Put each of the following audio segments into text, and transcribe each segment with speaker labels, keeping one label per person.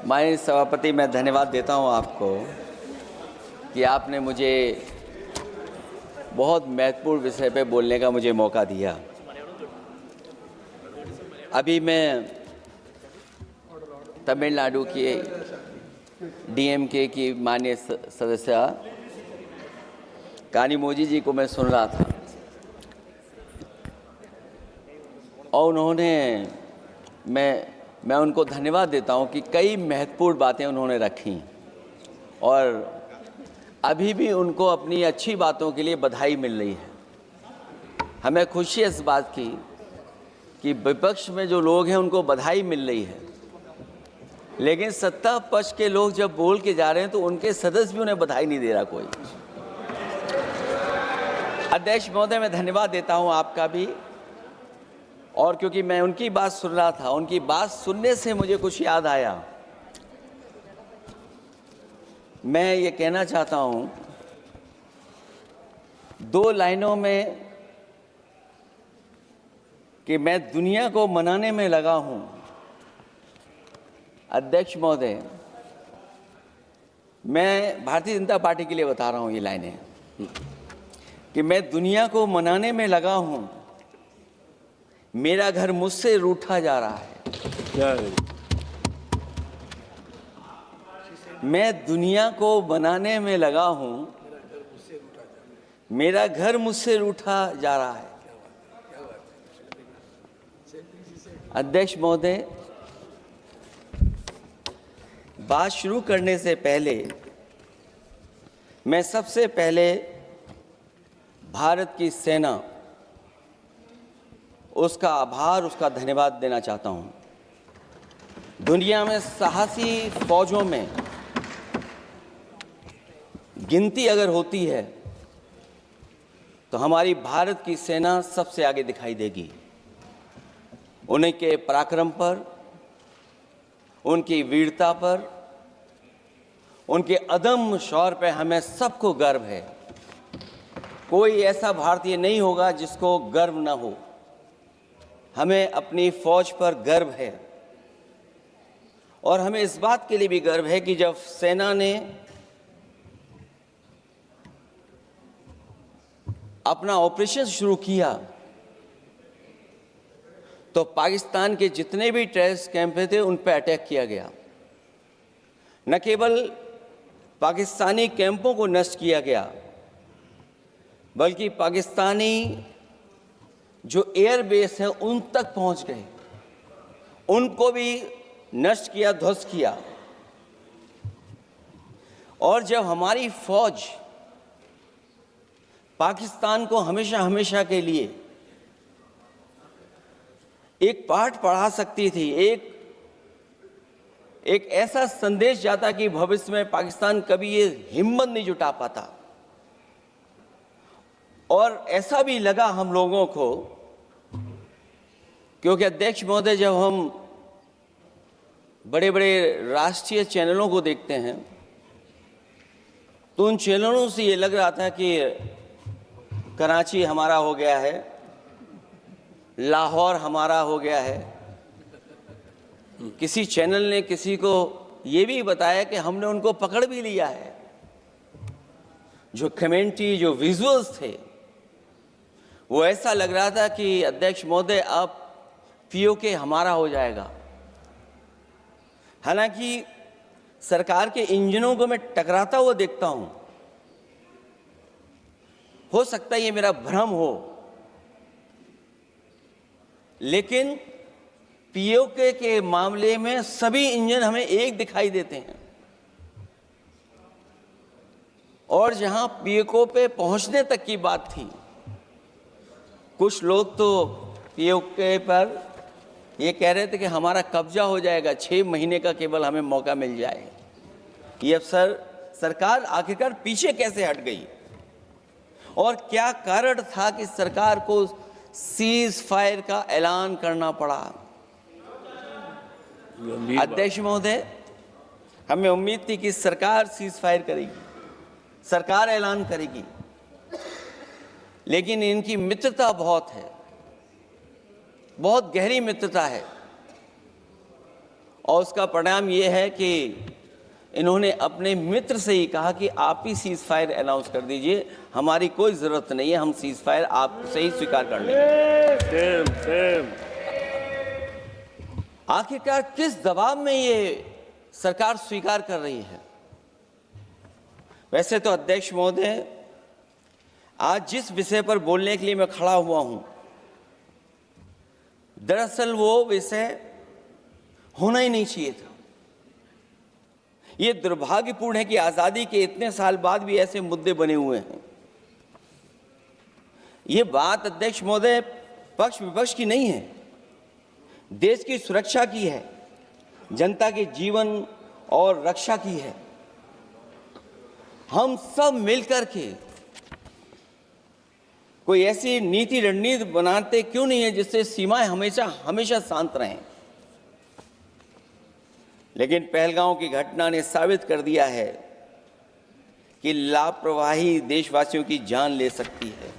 Speaker 1: माननीय सभापति, मैं धन्यवाद देता हूं आपको कि आपने मुझे बहुत महत्वपूर्ण विषय पे बोलने का मुझे मौका दिया। अभी मैं तमिलनाडु की डीएमके की माननीय सदस्य कानिमोझी जी को मैं सुन रहा था और उन्होंने मैं उनको धन्यवाद देता हूं कि कई महत्वपूर्ण बातें उन्होंने रखी और अभी भी उनको अपनी अच्छी बातों के लिए बधाई मिल रही है। हमें खुशी है इस बात की कि विपक्ष में जो लोग हैं उनको बधाई मिल रही है, लेकिन सत्ता पक्ष के लोग जब बोल के जा रहे हैं तो उनके सदस्य भी उन्हें बधाई नहीं दे रहा कोई। अध्यक्ष महोदय, मैं धन्यवाद देता हूं आपका भी, और क्योंकि मैं उनकी बात सुन रहा था, उनकी बात सुनने से मुझे कुछ याद आया। मैं ये कहना चाहता हूं 2 लाइनों में कि मैं दुनिया को मनाने में लगा हूं। अध्यक्ष महोदय, मैं भारतीय जनता पार्टी के लिए बता रहा हूं ये लाइनें कि मैं दुनिया को मनाने में लगा हूं, मेरा घर मुझसे रूठा जा रहा है। मैं दुनिया को बनाने में लगा हूं, मेरा घर मुझसे रूठा जा रहा है। अध्यक्ष महोदय, बात शुरू करने से पहले मैं सबसे पहले भारत की सेना, उसका आभार, उसका धन्यवाद देना चाहता हूं। दुनिया में साहसी फौजों में गिनती अगर होती है तो हमारी भारत की सेना सबसे आगे दिखाई देगी। उन्हीं के पराक्रम पर, उनकी वीरता पर, उनके अदम्य शौर्य पर हमें सबको गर्व है। कोई ऐसा भारतीय नहीं होगा जिसको गर्व न हो। हमें अपनी फौज पर गर्व है और हमें इस बात के लिए भी गर्व है कि जब सेना ने अपना ऑपरेशन शुरू किया तो पाकिस्तान के जितने भी टेररिस्ट कैंप थे उन पर अटैक किया गया। न केवल पाकिस्तानी कैंपों को नष्ट किया गया, बल्कि पाकिस्तानी जो एयर बेस है उन तक पहुंच गए, उनको भी नष्ट किया, ध्वस्त किया। और जब हमारी फौज पाकिस्तान को हमेशा हमेशा के लिए एक पाठ पढ़ा सकती थी, एक ऐसा संदेश जाता कि भविष्य में पाकिस्तान कभी ये हिम्मत नहीं जुटा पाता, और ऐसा भी लगा हम लोगों को, क्योंकि अध्यक्ष महोदय, जब हम बड़े बड़े राष्ट्रीय चैनलों को देखते हैं तो उन चैनलों से ये लग रहा था कि कराची हमारा हो गया है, लाहौर हमारा हो गया है। किसी चैनल ने किसी को ये भी बताया कि हमने उनको पकड़ भी लिया है। जो कमेंट्री, जो विजुअल्स थे, वो ऐसा लग रहा था कि अध्यक्ष महोदय अब पीओके हमारा हो जाएगा। हालांकि सरकार के इंजनों को मैं टकराता हुआ देखता हूं। हो सकता है ये मेरा भ्रम हो, लेकिन पीओके के मामले में सभी इंजन हमें एक दिखाई देते हैं, और जहां पीओके पे पहुंचने तक की बात थी, कुछ लोग तो पीओके पर ये कह रहे थे कि हमारा कब्जा हो जाएगा, 6 महीने का केवल हमें मौका मिल जाए। ये अफसर सरकार आखिरकार पीछे कैसे हट गई, और क्या कारण था कि सरकार को सीज फायर का ऐलान करना पड़ा? अध्यक्ष महोदय, हमें उम्मीद थी कि सरकार सीज फायर करेगी, सरकार ऐलान करेगी, लेकिन इनकी मित्रता बहुत है, बहुत गहरी मित्रता है, और उसका परिणाम ये है कि इन्होंने अपने मित्र से ही कहा कि आप ही सीज फायर अनाउंस कर दीजिए, हमारी कोई ज़रूरत नहीं है, हम सीज फायर आपसे ही स्वीकार कर लेंगे। आखिरकार किस दबाव में ये सरकार स्वीकार कर रही है? वैसे तो अध्यक्ष महोदय, आज जिस विषय पर बोलने के लिए मैं खड़ा हुआ हूं, दरअसल वो विषय होना ही नहीं चाहिए था। ये दुर्भाग्यपूर्ण है कि आजादी के इतने साल बाद भी ऐसे मुद्दे बने हुए हैं। ये बात अध्यक्ष महोदय पक्ष विपक्ष की नहीं है, देश की सुरक्षा की है, जनता के जीवन और रक्षा की है। हम सब मिलकर के कोई ऐसी नीति रणनीति बनाते क्यों नहीं है जिससे सीमाएं हमेशा हमेशा शांत रहें। लेकिन पहलगांव की घटना ने साबित कर दिया है कि लापरवाही देशवासियों की जान ले सकती है।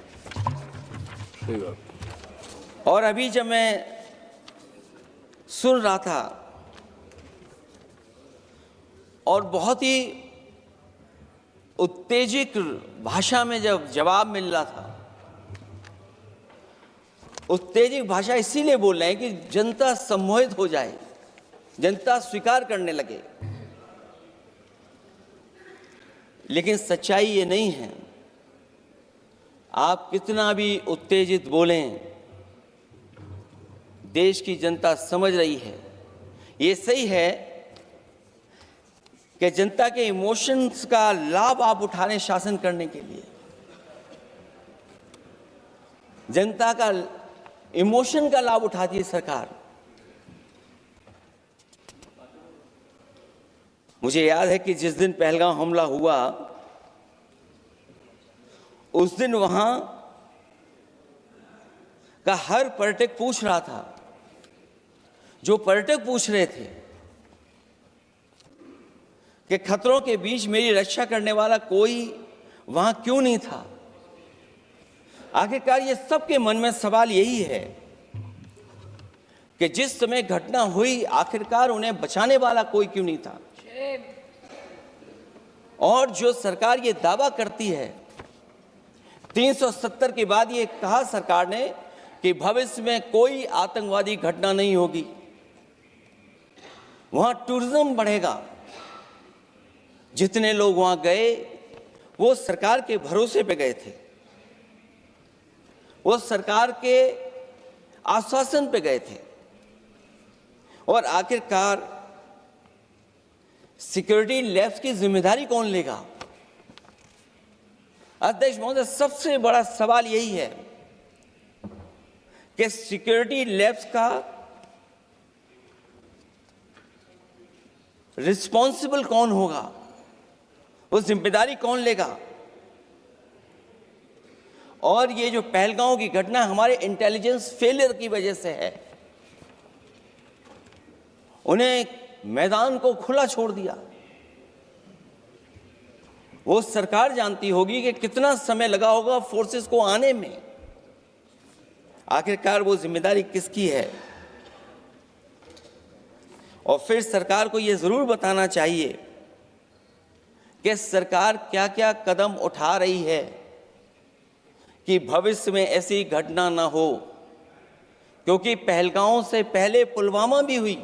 Speaker 1: और अभी जब मैं सुन रहा था और बहुत ही उत्तेजित भाषा में जब जवाब मिल रहा था, उत्तेजित भाषा इसीलिए बोल रहे हैं कि जनता सम्मोहित हो जाए, जनता स्वीकार करने लगे। लेकिन सच्चाई ये नहीं है। आप कितना भी उत्तेजित बोलें, देश की जनता समझ रही है। ये सही है कि जनता के इमोशंस का लाभ आप उठा रहे हैं शासन करने के लिए। जनता का इमोशन का लाभ उठाती है सरकार। मुझे याद है कि जिस दिन पहलगाम हमला हुआ, उस दिन वहां का हर पर्यटक पूछ रहा था, जो पर्यटक पूछ रहे थे कि खतरों के बीच मेरी रक्षा करने वाला कोई वहां क्यों नहीं था। आखिरकार ये सबके मन में सवाल यही है कि जिस समय घटना हुई, आखिरकार उन्हें बचाने वाला कोई क्यों नहीं था। और जो सरकार ये दावा करती है, 370 के बाद ये कहा सरकार ने कि भविष्य में कोई आतंकवादी घटना नहीं होगी, वहां टूरिज्म बढ़ेगा। जितने लोग वहां गए वो सरकार के भरोसे पे गए थे, वो सरकार के आश्वासन पे गए थे। और आखिरकार सिक्योरिटी लैब्स की जिम्मेदारी कौन लेगा? अध्यक्ष महोदय, सबसे बड़ा सवाल यही है कि सिक्योरिटी लैब्स का रिस्पॉन्सिबल कौन होगा, वो जिम्मेदारी कौन लेगा? और ये जो पहलगांव की घटना हमारे इंटेलिजेंस फेलियर की वजह से है। उन्हें मैदान को खुला छोड़ दिया। वो सरकार जानती होगी कि कितना समय लगा होगा फोर्सेस को आने में। आखिरकार वो जिम्मेदारी किसकी है? और फिर सरकार को ये जरूर बताना चाहिए कि सरकार क्या क्या कदम उठा रही है कि भविष्य में ऐसी घटना ना हो। क्योंकि पहलगांव से पहले पुलवामा भी हुई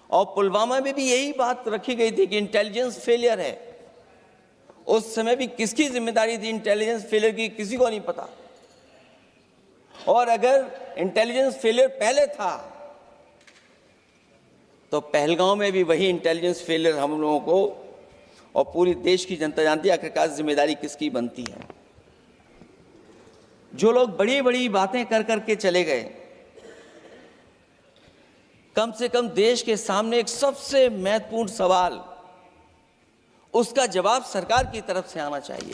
Speaker 1: और पुलवामा में भी यही बात रखी गई थी कि इंटेलिजेंस फेलियर है। उस समय भी किसकी जिम्मेदारी थी इंटेलिजेंस फेलियर की? किसी को नहीं पता। और अगर इंटेलिजेंस फेलियर पहले था तो पहलगांव में भी वही इंटेलिजेंस फेलियर हम लोगों को और पूरी देश की जनता जानती है आखिरकार जिम्मेदारी किसकी बनती है। जो लोग बड़ी बड़ी बातें कर करके चले गए, कम से कम देश के सामने एक सबसे महत्वपूर्ण सवाल, उसका जवाब सरकार की तरफ से आना चाहिए।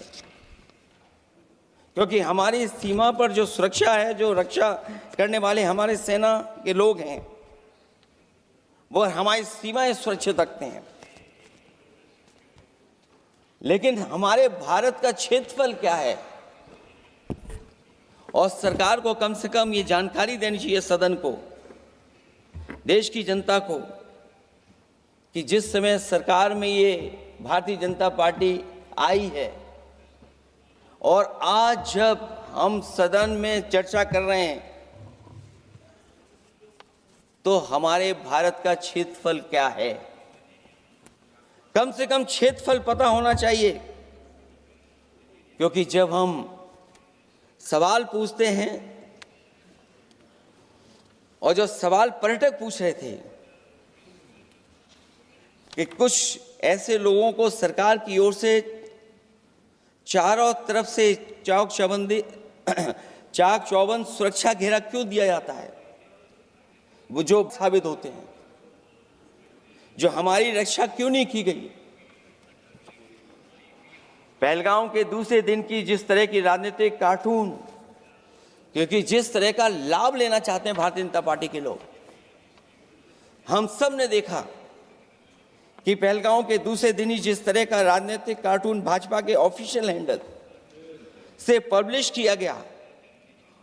Speaker 1: क्योंकि हमारी सीमा पर जो सुरक्षा है, जो रक्षा करने वाले हमारे सेना के लोग हैं, वो हमारी सीमाएं सुरक्षित रखते हैं। लेकिन हमारे भारत का क्षेत्रफल क्या है? और सरकार को कम से कम ये जानकारी देनी चाहिए सदन को, देश की जनता को, कि जिस समय सरकार में ये भारतीय जनता पार्टी आई है और आज जब हम सदन में चर्चा कर रहे हैं तो हमारे भारत का क्षेत्रफल क्या है, कम से कम क्षेत्रफल पता होना चाहिए। क्योंकि जब हम सवाल पूछते हैं और जो सवाल पर्यटक पूछ रहे थे कि कुछ ऐसे लोगों को सरकार की ओर से चारों तरफ से चाक चौबंद सुरक्षा घेरा क्यों दिया जाता है, वो जो साबित होते हैं, जो हमारी रक्षा क्यों नहीं की गई। पहलगाम के दूसरे दिन की जिस तरह की राजनीतिक कार्टून, क्योंकि जिस तरह का लाभ लेना चाहते हैं भारतीय जनता पार्टी के लोग, हम सब ने देखा कि पहलगाम के दूसरे दिन ही जिस तरह का राजनीतिक कार्टून भाजपा के ऑफिशियल हैंडल से पब्लिश किया गया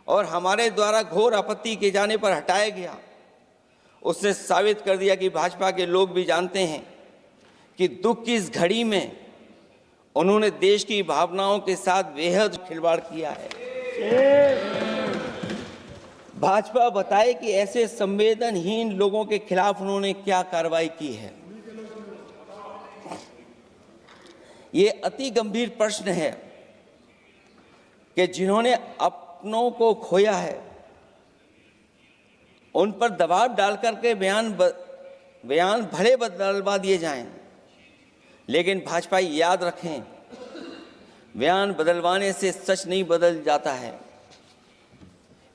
Speaker 1: और हमारे द्वारा घोर आपत्ति किए जाने पर हटाया गया, उसने साबित कर दिया कि भाजपा के लोग भी जानते हैं कि दुख की इस घड़ी में उन्होंने देश की भावनाओं के साथ बेहद खिलवाड़ किया है। भाजपा बताए कि ऐसे संवेदनहीन लोगों के खिलाफ उन्होंने क्या कार्रवाई की है। ये अति गंभीर प्रश्न है कि जिन्होंने अपनों को खोया है उन पर दबाव डालकर के बयान भले बदलवा दिए जाएं, लेकिन भाजपा याद रखें, बयान बदलवाने से सच नहीं बदल जाता है।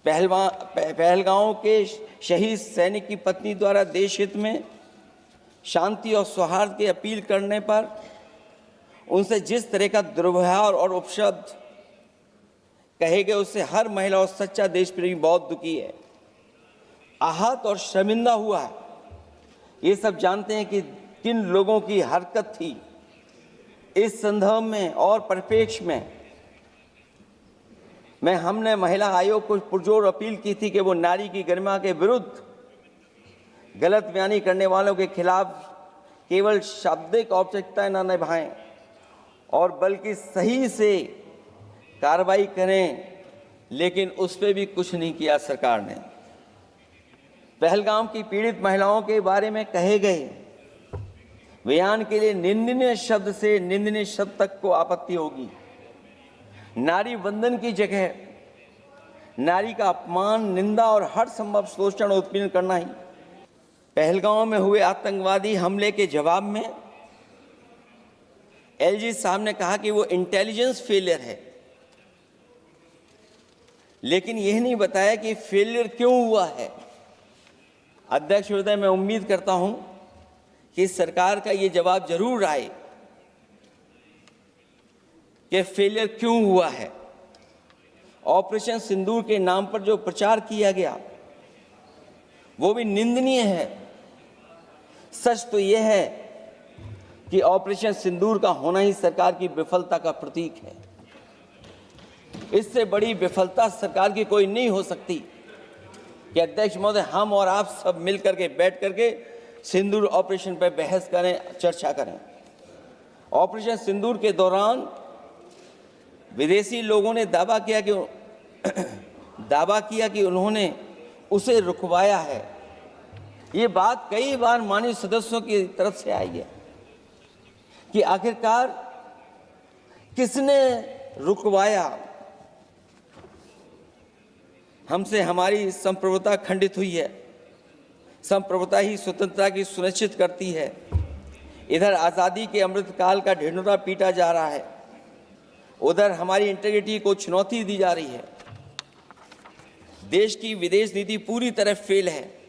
Speaker 1: पहलगांव के शहीद सैनिक की पत्नी द्वारा देश हित में शांति और सौहार्द की अपील करने पर उनसे जिस तरह का दुर्व्यवहार और उपशब्द कहे गए, उससे हर महिला और सच्चा देश प्रेमी बहुत दुखी है, आहत और शर्मिंदा हुआ है। ये सब जानते हैं कि किन लोगों की हरकत थी। इस संदर्भ में और परिप्रेक्ष्य में हमने महिला आयोग को पुरजोर अपील की थी कि वो नारी की गरिमा के विरुद्ध गलत बयानी करने वालों के खिलाफ केवल शाब्दिक औपचारिकताएं न निभाएं और बल्कि सही से कार्रवाई करें, लेकिन उस पर भी कुछ नहीं किया सरकार ने। पहलगाम की पीड़ित महिलाओं के बारे में कहे गए बयान के लिए निंदनीय शब्द से निंदनीय शब्द तक को आपत्ति होगी। नारी वंदन की जगह नारी का अपमान, निंदा और हर संभव शोषण और उत्पीड़न करना ही। पहलगाम में हुए आतंकवादी हमले के जवाब में एलजी साहब ने कहा कि वो इंटेलिजेंस फेलियर है, लेकिन यह नहीं बताया कि फेलियर क्यों हुआ है। अध्यक्ष महोदय, मैं उम्मीद करता हूं कि सरकार का ये जवाब जरूर आए कि फेलियर क्यों हुआ है। ऑपरेशन सिंदूर के नाम पर जो प्रचार किया गया वो भी निंदनीय है। सच तो यह है कि ऑपरेशन सिंदूर का होना ही सरकार की विफलता का प्रतीक है। इससे बड़ी विफलता सरकार की कोई नहीं हो सकती कि अध्यक्ष महोदय, हम और आप सब मिलकर के बैठ करके सिंदूर ऑपरेशन पर बहस करें, चर्चा करें। ऑपरेशन सिंदूर के दौरान विदेशी लोगों ने दावा किया कि उन्होंने उसे रुकवाया है। ये बात कई बार माननीय सदस्यों की तरफ से आई है कि आखिरकार किसने रुकवाया। हमसे हमारी संप्रभुता खंडित हुई है। संप्रभुता ही स्वतंत्रता की सुनिश्चित करती है। इधर आज़ादी के अमृतकाल का ढिंढोरा पीटा जा रहा है, उधर हमारी इंटीग्रिटी को चुनौती दी जा रही है। देश की विदेश नीति पूरी तरह फेल है।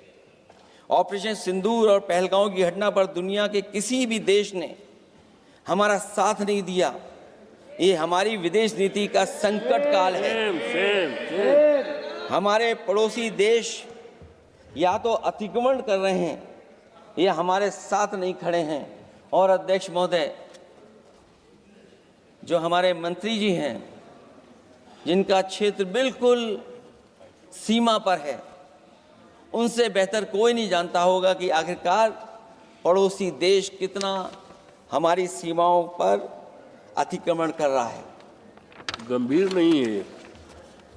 Speaker 1: ऑपरेशन सिंदूर और पहलगाम की घटना पर दुनिया के किसी भी देश ने हमारा साथ नहीं दिया। ये हमारी विदेश नीति का संकट काल है। हमारे पड़ोसी देश या तो अतिक्रमण कर रहे हैं या हमारे साथ नहीं खड़े हैं। और अध्यक्ष महोदय, जो हमारे मंत्री जी हैं जिनका क्षेत्र बिल्कुल सीमा पर है, उनसे बेहतर कोई नहीं जानता होगा कि आखिरकार पड़ोसी देश कितना हमारी सीमाओं पर अतिक्रमण कर रहा है।
Speaker 2: गंभीर नहीं है।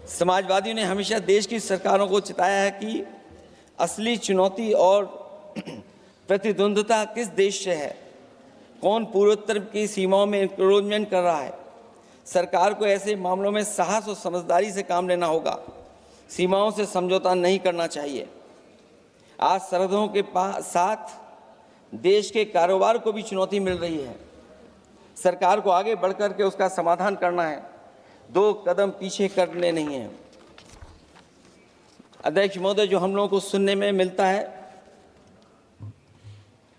Speaker 1: समाजवादियों ने हमेशा देश की सरकारों को चिताया है कि असली चुनौती और प्रतिद्वंद्विता किस देश से है, कौन पूर्वोत्तर की सीमाओं में इंक्रोचमेंट कर रहा है। सरकार को ऐसे मामलों में साहस और समझदारी से काम लेना होगा, सीमाओं से समझौता नहीं करना चाहिए। आज सरहदों के साथ देश के कारोबार को भी चुनौती मिल रही है। सरकार को आगे बढ़कर के उसका समाधान करना है, 2 कदम पीछे करने नहीं है। अध्यक्ष महोदय, जो हम लोगों को सुनने में मिलता है,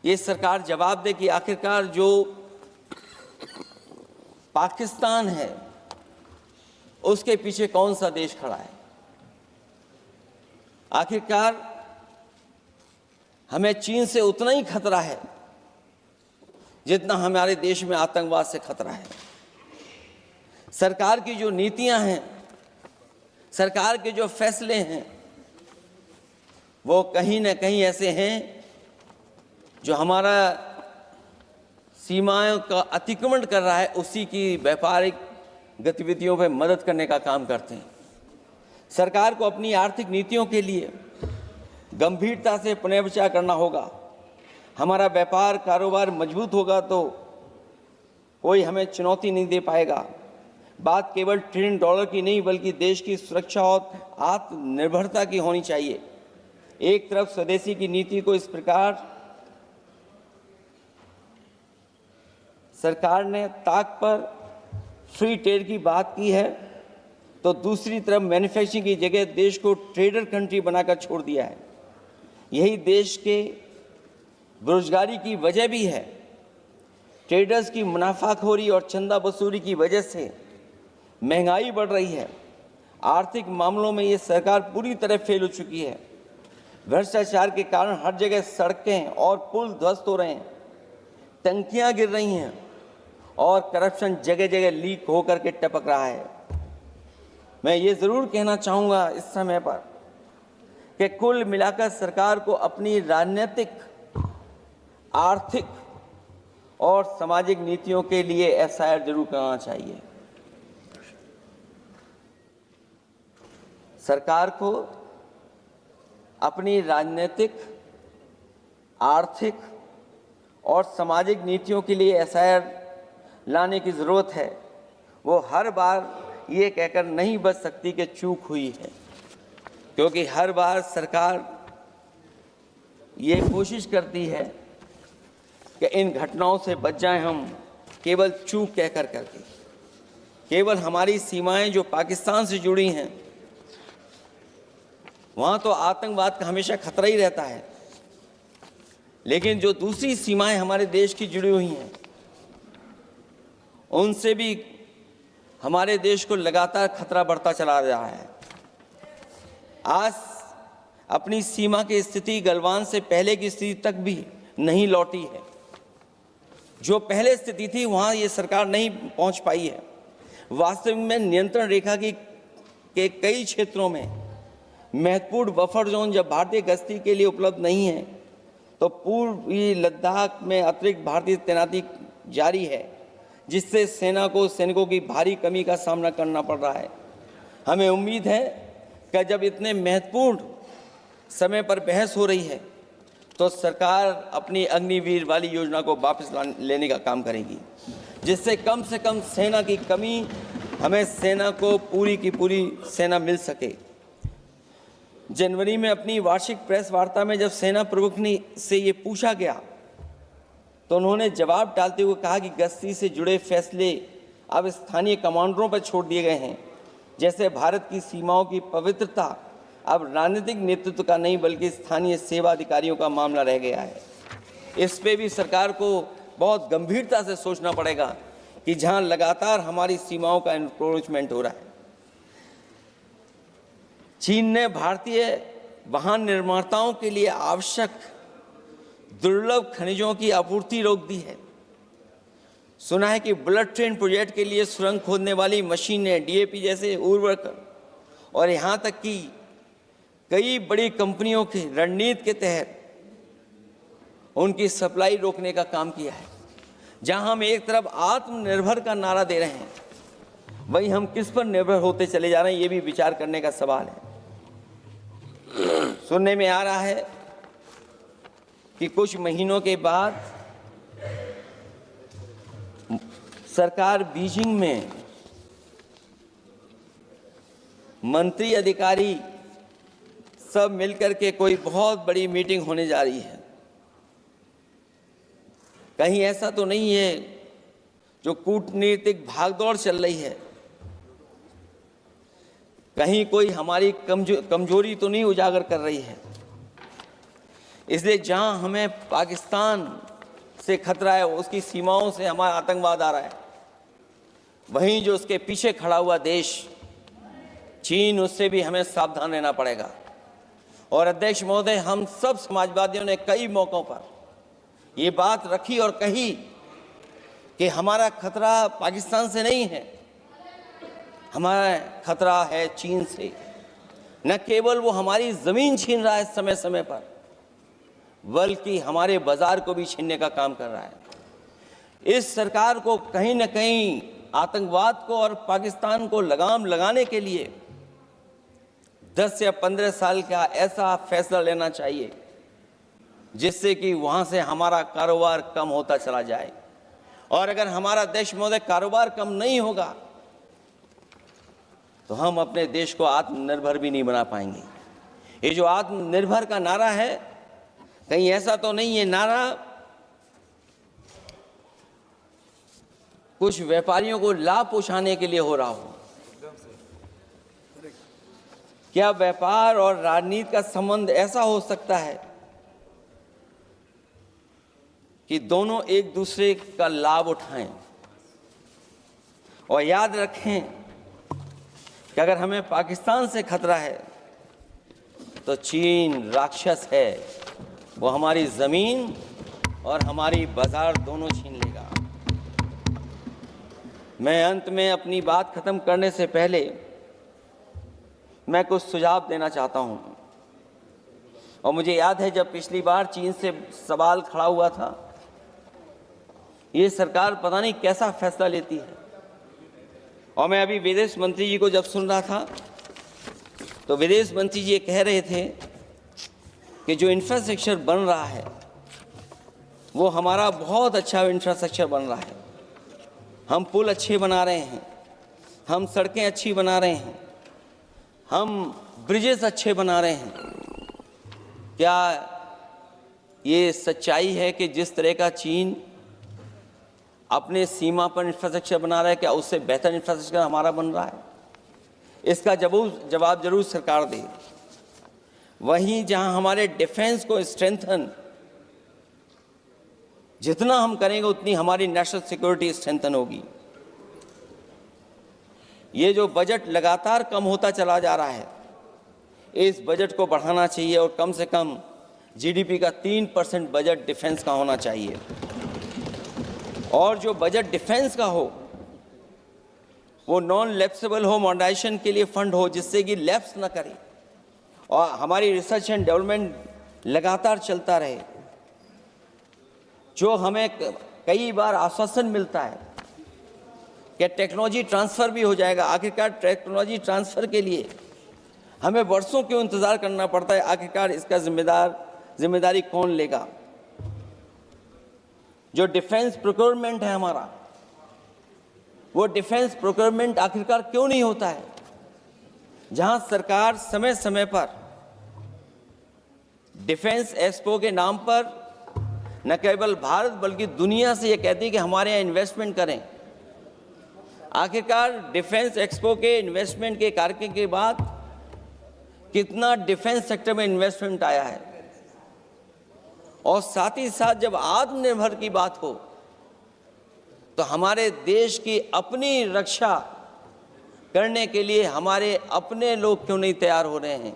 Speaker 1: ये सरकार जवाब दे कि आखिरकार जो पाकिस्तान है उसके पीछे कौन सा देश खड़ा है। आखिरकार हमें चीन से उतना ही खतरा है जितना हमारे देश में आतंकवाद से खतरा है। सरकार की जो नीतियां हैं, सरकार के जो फैसले हैं, वो कहीं न कहीं ऐसे हैं जो हमारा सीमाओं का अतिक्रमण कर रहा है, उसी की व्यापारिक गतिविधियों में मदद करने का काम करते हैं। सरकार को अपनी आर्थिक नीतियों के लिए गंभीरता से पुनर्विचार करना होगा। हमारा व्यापार कारोबार मजबूत होगा तो कोई हमें चुनौती नहीं दे पाएगा। बात केवल $1 ट्रिलियन की नहीं, बल्कि देश की सुरक्षा और आत्मनिर्भरता की होनी चाहिए। एक तरफ स्वदेशी की नीति को इस प्रकार सरकार ने ताक पर फ्री ट्रेड की बात की है, तो दूसरी तरफ मैन्युफैक्चरिंग की जगह देश को ट्रेडर कंट्री बनाकर छोड़ दिया है। यही देश के बेरोजगारी की वजह भी है। ट्रेडर्स की मुनाफाखोरी और चंदा वसूली की वजह से महंगाई बढ़ रही है। आर्थिक मामलों में ये सरकार पूरी तरह फेल हो चुकी है। भ्रष्टाचार के कारण हर जगह सड़कें और पुल ध्वस्त हो रहे हैं, टंकियां गिर रही हैं और करप्शन जगह जगह लीक होकर के टपक रहा है। मैं ये ज़रूर कहना चाहूँगा इस समय पर कि कुल मिलाकर सरकार को अपनी राजनीतिक, आर्थिक और सामाजिक नीतियों के लिए एफआईआर जरूर करना चाहिए। सरकार को अपनी राजनीतिक, आर्थिक और सामाजिक नीतियों के लिए एफआईआर लाने की ज़रूरत है। वो हर बार ये कहकर नहीं बच सकती कि चूक हुई है, क्योंकि हर बार सरकार ये कोशिश करती है कि इन घटनाओं से बच जाएं हम, केवल चूक कहकर करके। केवल हमारी सीमाएं जो पाकिस्तान से जुड़ी हैं, वहाँ तो आतंकवाद का हमेशा खतरा ही रहता है, लेकिन जो दूसरी सीमाएं हमारे देश की जुड़ी हुई हैं, उनसे भी हमारे देश को लगातार खतरा बढ़ता चला रहा है। आज अपनी सीमा की स्थिति गलवान से पहले की स्थिति तक भी नहीं लौटी है। जो पहले स्थिति थी वहाँ ये सरकार नहीं पहुँच पाई है। वास्तविक में नियंत्रण रेखा के कई क्षेत्रों में महत्वपूर्ण बफर जोन जब भारतीय गश्ती के लिए उपलब्ध नहीं है, तो पूर्वी लद्दाख में अतिरिक्त भारतीय तैनाती जारी है, जिससे सेना को सैनिकों की भारी कमी का सामना करना पड़ रहा है। हमें उम्मीद है कि जब इतने महत्वपूर्ण समय पर बहस हो रही है, तो सरकार अपनी अग्निवीर वाली योजना को वापस लेने का काम करेगी, जिससे कम से कम सेना की कमी, हमें सेना को पूरी की पूरी सेना मिल सके। जनवरी में अपनी वार्षिक प्रेस वार्ता में जब सेना प्रमुख ने से ये पूछा गया, तो उन्होंने जवाब डालते हुए कहा कि गश्ती से जुड़े फैसले अब स्थानीय कमांडरों पर छोड़ दिए गए हैं। जैसे भारत की सीमाओं की पवित्रता अब राजनीतिक नेतृत्व का नहीं, बल्कि स्थानीय सेवा अधिकारियों का मामला रह गया है। इस पे भी सरकार को बहुत गंभीरता से सोचना पड़ेगा कि जहां लगातार हमारी सीमाओं का एनक्रोचमेंट हो रहा है। चीन ने भारतीय वाहन निर्माताओं के लिए आवश्यक दुर्लभ खनिजों की आपूर्ति रोक दी है। सुना है कि बुलेट ट्रेन प्रोजेक्ट के लिए सुरंग खोदने वाली मशीनें, डीएपी जैसे उर्वरक और यहाँ तक कि कई बड़ी कंपनियों की रणनीति के तहत उनकी सप्लाई रोकने का काम किया है। जहां हम एक तरफ आत्मनिर्भर का नारा दे रहे हैं, वहीं हम किस पर निर्भर होते चले जा रहे हैं, ये भी विचार करने का सवाल है। सुनने में आ रहा है कि कुछ महीनों के बाद सरकार बीजिंग में मंत्री अधिकारी सब मिलकर के कोई बहुत बड़ी मीटिंग होने जा रही है। कहीं ऐसा तो नहीं है जो कूटनीतिक भागदौड़ चल रही है, कहीं कोई हमारी कमजोरी तो नहीं उजागर कर रही है। इसलिए जहां हमें पाकिस्तान से खतरा है, उसकी सीमाओं से हमारा आतंकवाद आ रहा है, वहीं जो उसके पीछे खड़ा हुआ देश चीन, उससे भी हमें सावधान रहना पड़ेगा। और अध्यक्ष महोदय, हम सब समाजवादियों ने कई मौकों पर ये बात रखी और कही कि हमारा खतरा पाकिस्तान से नहीं है, हमारा खतरा है चीन से। न केवल वो हमारी जमीन छीन रहा है समय समय पर, बल्कि हमारे बाजार को भी छीनने का काम कर रहा है। इस सरकार को कहीं न कहीं आतंकवाद को और पाकिस्तान को लगाम लगाने के लिए 10 या 15 साल का ऐसा फैसला लेना चाहिए जिससे कि वहां से हमारा कारोबार कम होता चला जाए। और अगर हमारा देश महोदय कारोबार कम नहीं होगा तो हम अपने देश को आत्मनिर्भर भी नहीं बना पाएंगे। ये जो आत्मनिर्भर का नारा है, कहीं ऐसा तो नहीं है नारा कुछ व्यापारियों को लाभ पहुंचाने के लिए हो रहा हो? क्या व्यापार और राजनीति का संबंध ऐसा हो सकता है कि दोनों एक दूसरे का लाभ उठाएं? और याद रखें कि अगर हमें पाकिस्तान से खतरा है तो चीन राक्षस है, वो हमारी जमीन और हमारी बाजार दोनों छीन लेगा। मैं अंत में अपनी बात खत्म करने से पहले मैं कुछ सुझाव देना चाहता हूं। और मुझे याद है जब पिछली बार चीन से सवाल खड़ा हुआ था, ये सरकार पता नहीं कैसा फैसला लेती है। और मैं अभी विदेश मंत्री जी को जब सुन रहा था तो विदेश मंत्री जी ये कह रहे थे कि जो इंफ्रास्ट्रक्चर बन रहा है वो हमारा बहुत अच्छा इंफ्रास्ट्रक्चर बन रहा है। हम पुल अच्छे बना रहे हैं, हम सड़कें अच्छी बना रहे हैं, हम ब्रिजेस अच्छे बना रहे हैं। क्या ये सच्चाई है कि जिस तरह का चीन अपने सीमा पर इंफ्रास्ट्रक्चर बना रहा है, क्या उससे बेहतर इंफ्रास्ट्रक्चर हमारा बन रहा है? इसका जवाब जरूर सरकार दे। वहीं जहां हमारे डिफेंस को स्ट्रेंथन जितना हम करेंगे उतनी हमारी नेशनल सिक्योरिटी स्ट्रेंथन होगी। ये जो बजट लगातार कम होता चला जा रहा है, इस बजट को बढ़ाना चाहिए और कम से कम जीडीपी का 3% बजट डिफेंस का होना चाहिए। और जो बजट डिफेंस का हो वो नॉन लैप्सेबल हो, मॉडर्नाइजेशन के लिए फंड हो जिससे कि लैप्स ना करे और हमारी रिसर्च एंड डेवलपमेंट लगातार चलता रहे। जो हमें कई बार आश्वासन मिलता है कि टेक्नोलॉजी ट्रांसफ़र भी हो जाएगा, आखिरकार टेक्नोलॉजी ट्रांसफ़र के लिए हमें वर्षों क्यों इंतज़ार करना पड़ता है? आखिरकार इसका जिम्मेदारी कौन लेगा? जो डिफेंस प्रोक्योरमेंट है हमारा, वो डिफेंस प्रोक्योरमेंट आखिरकार क्यों नहीं होता है? जहां सरकार समय समय पर डिफेंस एक्सपो के नाम पर न केवल भारत बल्कि दुनिया से ये कहती है कि हमारे यहाँ इन्वेस्टमेंट करें। आखिरकार डिफेंस एक्सपो के इन्वेस्टमेंट के कार्यक्रम के बाद कितना डिफेंस सेक्टर में इन्वेस्टमेंट आया है? और साथ ही साथ जब आत्मनिर्भर की बात हो तो हमारे देश की अपनी रक्षा करने के लिए हमारे अपने लोग क्यों नहीं तैयार हो रहे हैं?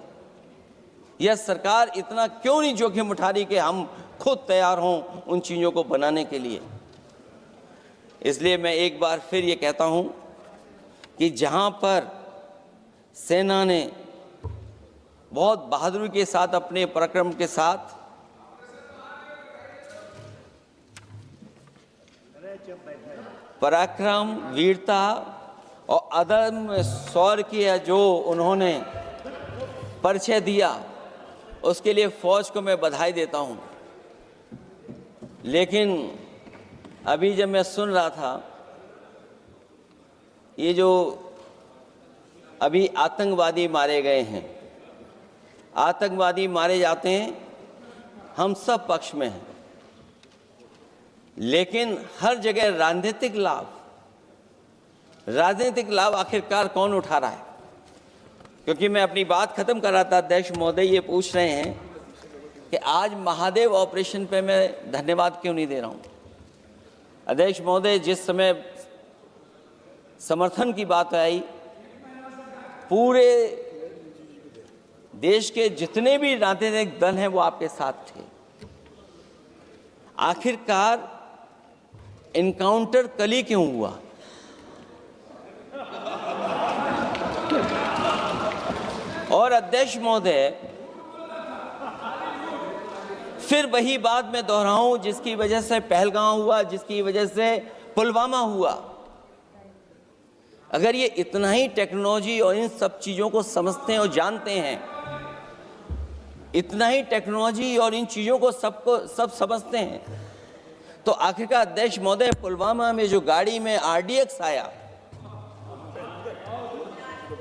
Speaker 1: यह सरकार इतना क्यों नहीं जोखिम उठा रही कि हम खुद तैयार हों उन चीज़ों को बनाने के लिए? इसलिए मैं एक बार फिर ये कहता हूं कि जहां पर सेना ने बहुत बहादुरी के साथ अपने पराक्रम के साथ पराक्रम, वीरता और अदम्य शौर्य की जो उन्होंने परिचय दिया, उसके लिए फौज को मैं बधाई देता हूं। लेकिन अभी जब मैं सुन रहा था, ये जो अभी आतंकवादी मारे गए हैं, आतंकवादी मारे जाते हैं, हम सब पक्ष में हैं, लेकिन हर जगह राजनीतिक लाभ आखिरकार कौन उठा रहा है? क्योंकि मैं अपनी बात खत्म कर रहा था, अध्यक्ष महोदय ये पूछ रहे हैं कि आज महादेव ऑपरेशन पे मैं धन्यवाद क्यों नहीं दे रहा हूं। अध्यक्ष महोदय, जिस समय समर्थन की बात आई, पूरे देश के जितने भी राजनीतिक दल हैं वो आपके साथ थे। आखिरकार इनकाउंटर कल ही क्यों हुआ? और अध्यक्ष महोदय, फिर वही बात मैं दोहराऊं जिसकी वजह से पहलगांव हुआ, जिसकी वजह से पुलवामा हुआ। अगर ये इतना ही टेक्नोलॉजी और इन सब चीजों को समझते हैं और जानते हैं, इतना ही टेक्नोलॉजी और इन चीजों को सब समझते हैं, तो आखिरकार अध्यक्ष महोदय, पुलवामा में जो गाड़ी में RDX आया,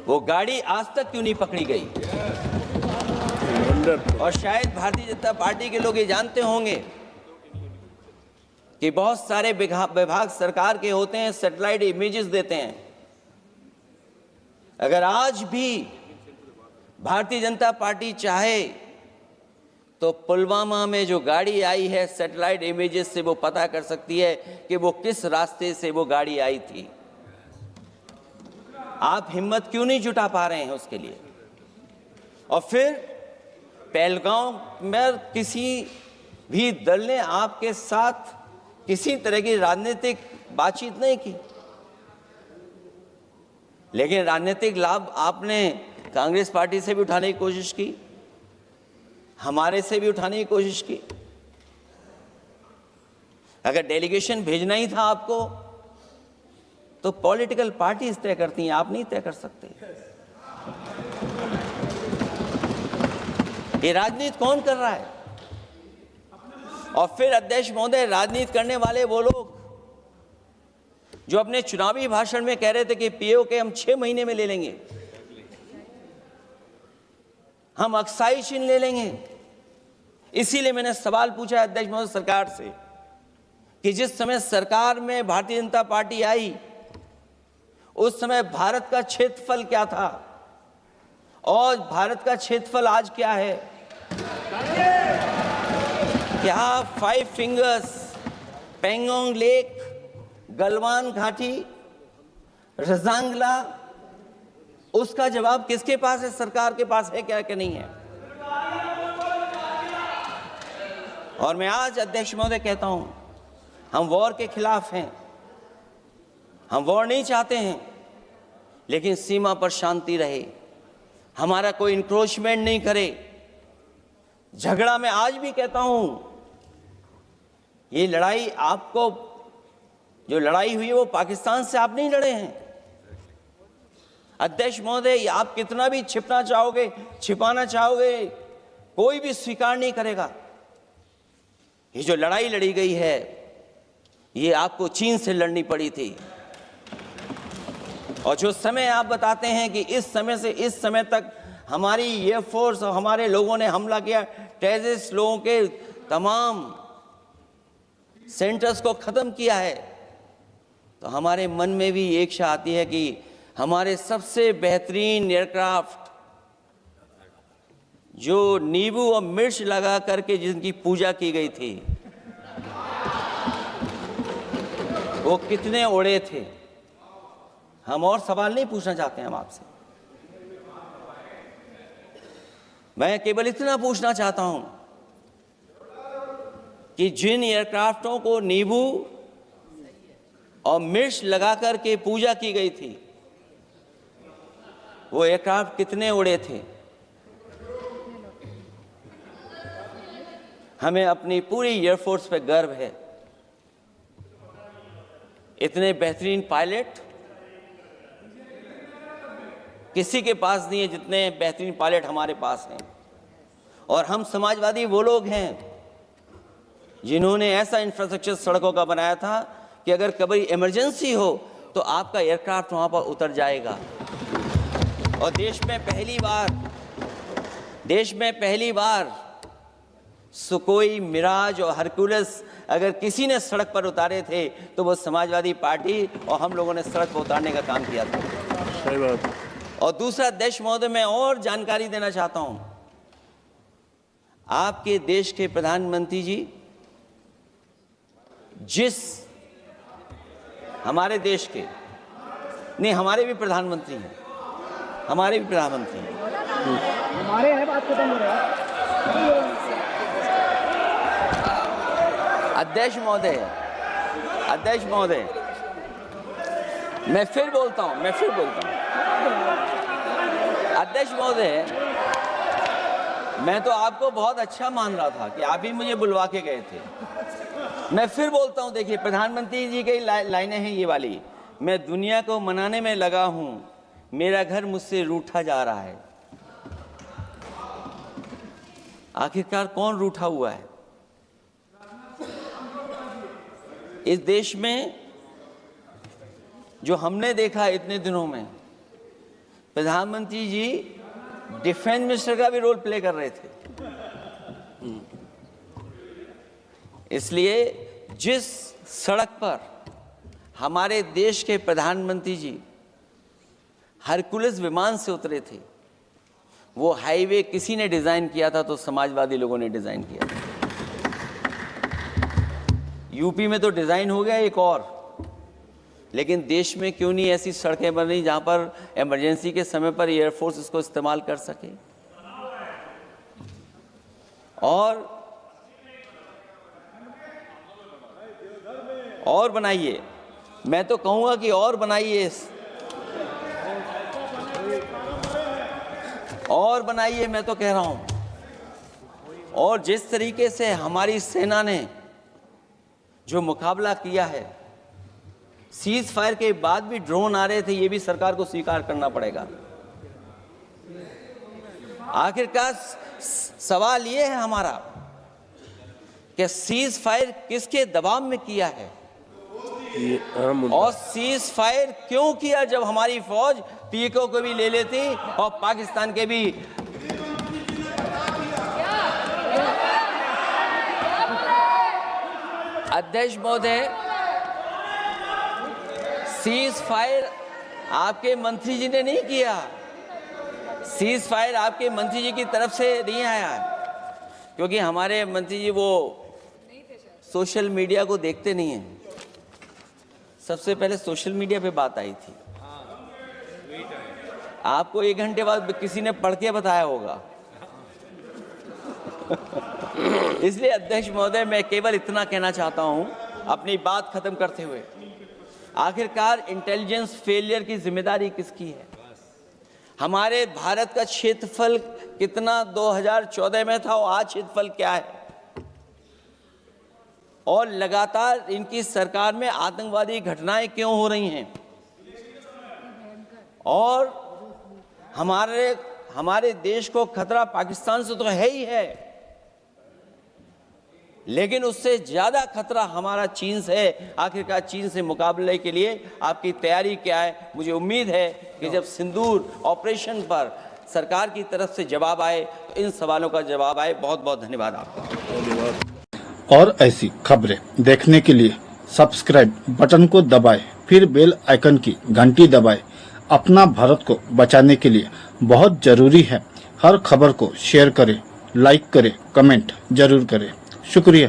Speaker 1: वो गाड़ी आज तक क्यों नहीं पकड़ी गई? और शायद भारतीय जनता पार्टी के लोग ये जानते होंगे कि बहुत सारे विभाग सरकार के होते हैं, सैटेलाइट इमेजेस देते हैं। अगर आज भी भारतीय जनता पार्टी चाहे तो पुलवामा में जो गाड़ी आई है, सैटेलाइट इमेजेस से वो पता कर सकती है कि वो किस रास्ते से वो गाड़ी आई थी। आप हिम्मत क्यों नहीं जुटा पा रहे हैं उसके लिए? और फिर पहलगांव में किसी भी दल ने आपके साथ किसी तरह की राजनीतिक बातचीत नहीं की, लेकिन राजनीतिक लाभ आपने कांग्रेस पार्टी से भी उठाने की कोशिश की, हमारे से भी उठाने की कोशिश की। अगर डेलीगेशन भेजना ही था आपको, तो पॉलिटिकल पार्टीज तय करती हैं, आप नहीं तय कर सकते। ये राजनीति कौन कर रहा है? और फिर अध्यक्ष महोदय, राजनीति करने वाले वो लोग जो अपने चुनावी भाषण में कह रहे थे कि POK हम 6 महीने में ले लेंगे, हम अक्साई चिन्ह ले लेंगे। इसीलिए मैंने सवाल पूछा अध्यक्ष महोदय सरकार से कि जिस समय सरकार में भारतीय जनता पार्टी आई, उस समय भारत का क्षेत्रफल क्या था और भारत का क्षेत्रफल आज क्या है? क्या 5 फिंगर्स, पेंगोंग लेक, गलवान घाटी, रजांगला, उसका जवाब किसके पास है? सरकार के पास है क्या कि नहीं है? और मैं आज अध्यक्ष महोदय कहता हूं, हम वॉर के खिलाफ हैं, हम वॉर नहीं चाहते हैं, लेकिन सीमा पर शांति रहे, हमारा कोई इंक्रोचमेंट नहीं करे। झगड़ा मैं आज भी कहता हूं, ये लड़ाई आपको, जो लड़ाई हुई है वो पाकिस्तान से आप नहीं लड़े हैं। अध्यक्ष महोदय, आप कितना भी छिपना चाहोगे, छिपाना चाहोगे, कोई भी स्वीकार नहीं करेगा। ये जो लड़ाई लड़ी गई है, ये आपको चीन से लड़नी पड़ी थी। और जो समय आप बताते हैं कि इस समय से इस समय तक हमारी एयरफोर्स और हमारे लोगों ने हमला किया, टेररिस्ट लोगों के तमाम सेंटर्स को खत्म किया है, तो हमारे मन में भी एक इच्छा आती है कि हमारे सबसे बेहतरीन एयरक्राफ्ट जो नींबू और मिर्च लगा करके जिनकी पूजा की गई थी, वो कितने उड़े थे? हम और सवाल नहीं पूछना चाहते हैं हम आपसे, मैं केवल इतना पूछना चाहता हूं कि जिन एयरक्राफ्टों को नींबू और मिर्च लगाकर के पूजा की गई थी, वो एयरक्राफ्ट कितने उड़े थे? हमें अपनी पूरी एयरफोर्स पे गर्व है। इतने बेहतरीन पायलट किसी के पास नहीं है जितने बेहतरीन पायलट हमारे पास हैं। और हम समाजवादी वो लोग हैं जिन्होंने ऐसा इंफ्रास्ट्रक्चर सड़कों का बनाया था कि अगर कभी इमरजेंसी हो तो आपका एयरक्राफ्ट वहां पर उतर जाएगा। और देश में पहली बार सुकोई, मिराज और हरकुलस अगर किसी ने सड़क पर उतारे थे तो वो समाजवादी पार्टी और हम लोगों ने सड़क पर उतारने का काम किया था।
Speaker 2: सही बात।
Speaker 1: और दूसरा, अध्यक्ष महोदय, मैं और जानकारी देना चाहता हूं। आपके देश के प्रधानमंत्री जी हमारे देश के नहीं, हमारे भी प्रधानमंत्री हैं, हमारे हैं बात खत्म हो रहा है। अध्यक्ष महोदय, मैं फिर बोलता हूं। अध्यक्ष महोदय, मैं तो आपको बहुत अच्छा मान रहा था कि आप ही मुझे बुलवा के गए थे। मैं फिर बोलता हूं, देखिए प्रधानमंत्री जी की लाइनें हैं ये वाली, मैं दुनिया को मनाने में लगा हूं, मेरा घर मुझसे रूठा जा रहा है। आखिरकार कौन रूठा हुआ है? इस देश में जो हमने देखा इतने दिनों में, प्रधानमंत्री जी डिफेंस मिनिस्टर का भी रोल प्ले कर रहे थे। इसलिए जिस सड़क पर हमारे देश के प्रधानमंत्री जी हरकुलस विमान से उतरे थे, वो हाईवे किसी ने डिजाइन किया था तो समाजवादी लोगों ने डिजाइन किया था। यूपी में तो डिजाइन हो गया एक और, लेकिन देश में क्यों नहीं ऐसी सड़कें बन रही जहां पर इमरजेंसी के समय पर एयरफोर्स इसको इस्तेमाल कर सके। और बनाइए, मैं तो कहूंगा कि और बनाइए, मैं तो कह रहा हूं। और जिस तरीके से हमारी सेना ने जो मुकाबला किया है, सीज फायर के बाद भी ड्रोन आ रहे थे, ये भी सरकार को स्वीकार करना पड़ेगा। आखिरकार सवाल ये है हमारा कि सीज फायर किसके दबाव में किया है और सीज फायर क्यों किया जब हमारी फौज पीओके को भी ले लेती और पाकिस्तान के भी। अध्यक्ष महोदय, सीज फायर आपके मंत्री जी ने नहीं किया, सीज फायर आपके मंत्री जी की तरफ से नहीं आया, क्योंकि हमारे मंत्री जी वो सोशल मीडिया को देखते नहीं हैं। सबसे पहले सोशल मीडिया पे बात आई थी, आपको 1 घंटे बाद किसी ने पढ़ के बताया होगा। इसलिए अध्यक्ष महोदय, मैं केवल इतना कहना चाहता हूं अपनी बात खत्म करते हुए, आखिरकार इंटेलिजेंस फेलियर की जिम्मेदारी किसकी है? हमारे भारत का क्षेत्रफल कितना 2014 में था और आज क्षेत्रफल क्या है? और लगातार इनकी सरकार में आतंकवादी घटनाएं क्यों हो रही हैं? और हमारे देश को खतरा पाकिस्तान से तो है ही है, लेकिन उससे ज्यादा खतरा हमारा चीन से है। आखिरकार चीन से मुकाबले के लिए आपकी तैयारी क्या है? मुझे उम्मीद है कि जब सिंदूर ऑपरेशन पर सरकार की तरफ से जवाब आए तो इन सवालों का जवाब आए। बहुत बहुत धन्यवाद आपका।
Speaker 3: और ऐसी खबरें देखने के लिए सब्सक्राइब बटन को दबाएं, फिर बेल आइकन की घंटी दबाएं। अपना भारत को बचाने के लिए बहुत जरूरी है। हर खबर को शेयर करें, लाइक करें, कमेंट जरूर करें। शुक्रिया।